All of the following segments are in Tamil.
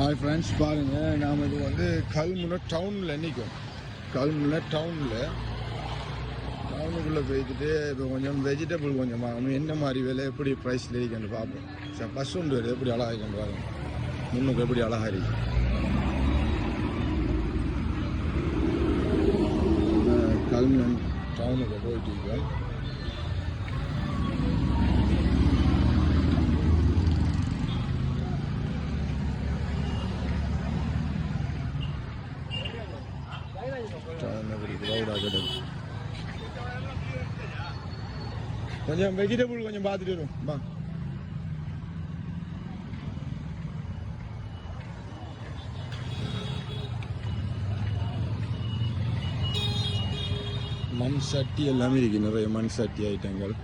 ஹாய் ஃப்ரெண்ட்ஸ், பாருங்கள் நாம் இது வந்து கல்முனை டவுனில் நிற்கும். கல்முனை டவுனுக்குள்ளே போய்த்துட்டு இப்போ கொஞ்சம் வெஜிடபிள் கொஞ்சம் வாங்கணும். என்ன மாதிரி விலை எப்படி ப்ரைஸில் இருக்குன்னு பார்ப்போம். சார் பஸ் ஒன்று வருது, எப்படி அழகாக இருக்குன்னு பாருங்கள். முன்னுக்கு எப்படி அழகாக இருக்கு. கல்முனை டவுனுக்கு போயிட்டு இருக்கோம். கொஞ்சம் வெஜிடபிள் கொஞ்சம் பார்த்துட்டு வரும். பா மண் சட்டி எல்லாமே இருக்கு, நிறைய மண் சட்டி ஐட்டங்கள்.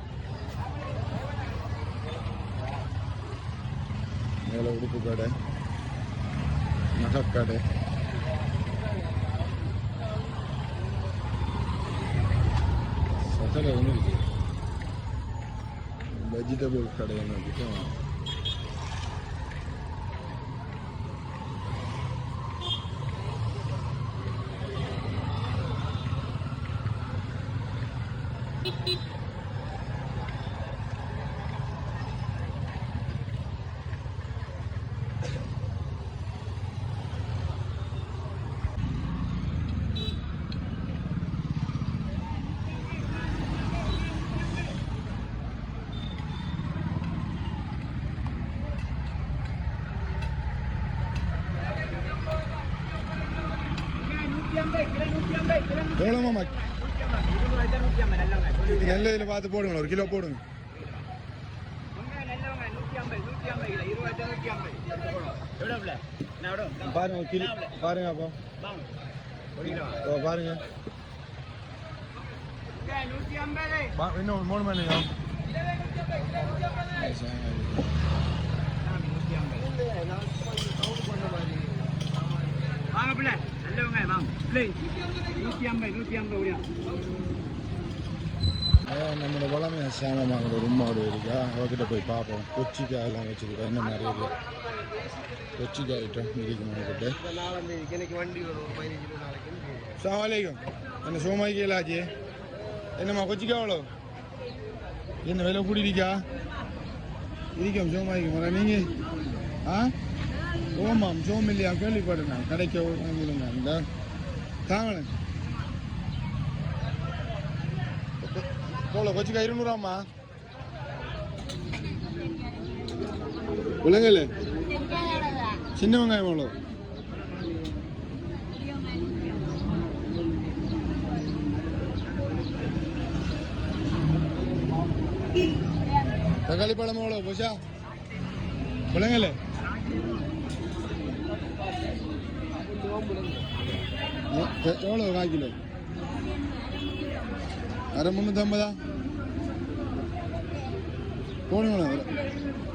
மேலே உடுப்பு கடை, நகைக்கடை, சட்டை ஒன்று இருக்கு. வெஜிடபிள் கடை என்ன எவ்வளோ மாமா? நெல் இதில் பார்த்து போடுங்க, ஒரு கிலோ போடுங்க. பாருங்க கிலோ பாருங்க. அப்போ பாருங்க இன்னும் 3 மணி நேரம். நம்மளோட வளமைய சாமான் ரொம்ப இருக்கா, அவகிட்ட போய் பார்ப்போம். கொச்சிக்காய் எல்லாம் வச்சுருக்கோம். என்ன மாதிரி இருக்கு கொச்சிக்காய் ஐட்டம் இருக்கும் அவகிட்ட. சவாலிக்கும் என்ன சோமாய்க்கலாச்சு. என்னம்மா கொச்சிக்காய் எவ்வளோ? என்ன விலை கூடியிருக்கா? இருக்கும் சோமாய்க்கு முறை நீங்கள் ஓமாம் சோம் இல்லையா? கேள்விப்படுங்க. கிடைக்க வாங்கிடுங்க. இந்த தாங்களே எவ்வளோ கொச்சிக்காய்? 200 உலகல. சின்ன வெங்காயம் எவ்வளோ? தக்காளி பழம் எவ்வளோ போஷா? உலகல எவ்வளோ? 1/4 கிலோ. அரை 350 போடுங்களேன்.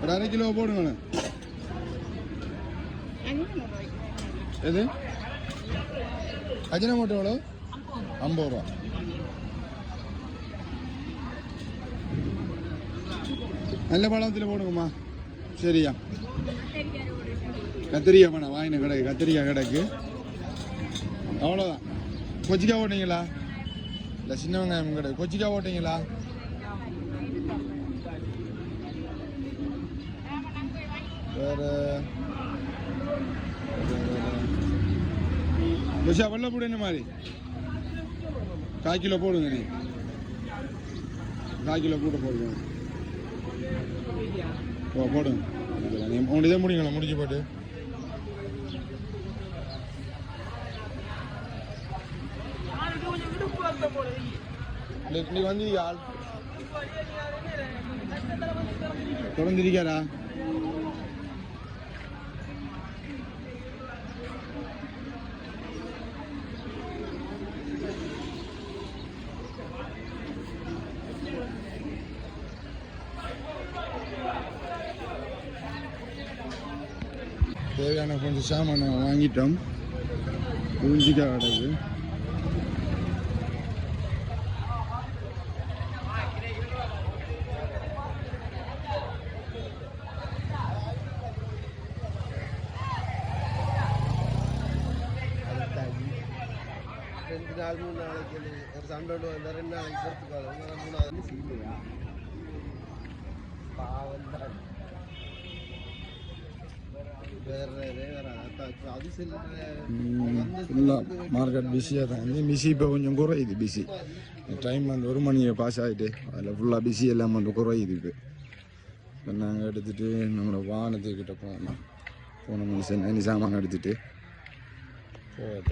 ஒரு 1/2 கிலோ போடுங்களேன். எது அஜினா மோட்டோ எவ்வளோ? 50 ரூபா. நல்ல பழத்தில் போடுங்கம்மா. சரியா? கத்திரிக்காய் வேணாம், வாங்கின கிடக்கு கத்திரிக்காய் கிடக்கு. அவ்வளோதான். கொச்சிக்காய் ஓட்டிங்களா? இல்லை சின்ன வெங்காயம் கிடக்கு. கொச்சிக்காய் ஓட்டிங்களா? வேறு கொச்சா வெள்ளை போடு. என்ன மாதிரி 1/4 கிலோ போடுங்க. நீ 1/4 கிலோ கூட போடுங்க. போடுங்க. உங்க இதே முடிங்களா? முடிஞ்சு போட்டு நீ வந்து ஆள் தொடர்ந்துருக்காரா? தேவையான கொஞ்சம் சாமான வாங்கிட்டோம். புரிஞ்சிக்காய் கிடக்கு. 2 நாள் 3 நாளைக்கு ஒரு சண்டை வந்தால் 2 நாளைக்கு பொறுத்துக்காது 3 செய்யலையா பாவம் தான் ஃபுல்லாக மார்க்கெட் பிஸியாக தான் இருந்துச்சு. பிஸி இப்போ கொஞ்சம் குறையுது. பிஸி டைம் வந்து 1 மணி பாஸ் ஆகிட்டு அதில் ஃபுல்லாக பிஸி எல்லாம் வந்து குறையுது. இப்போ நாங்கள் எடுத்துகிட்டு நம்மளோட வாகனத்துக்கிட்ட போன மனுஷன் சாமான் எடுத்துகிட்டு போகத்தான்.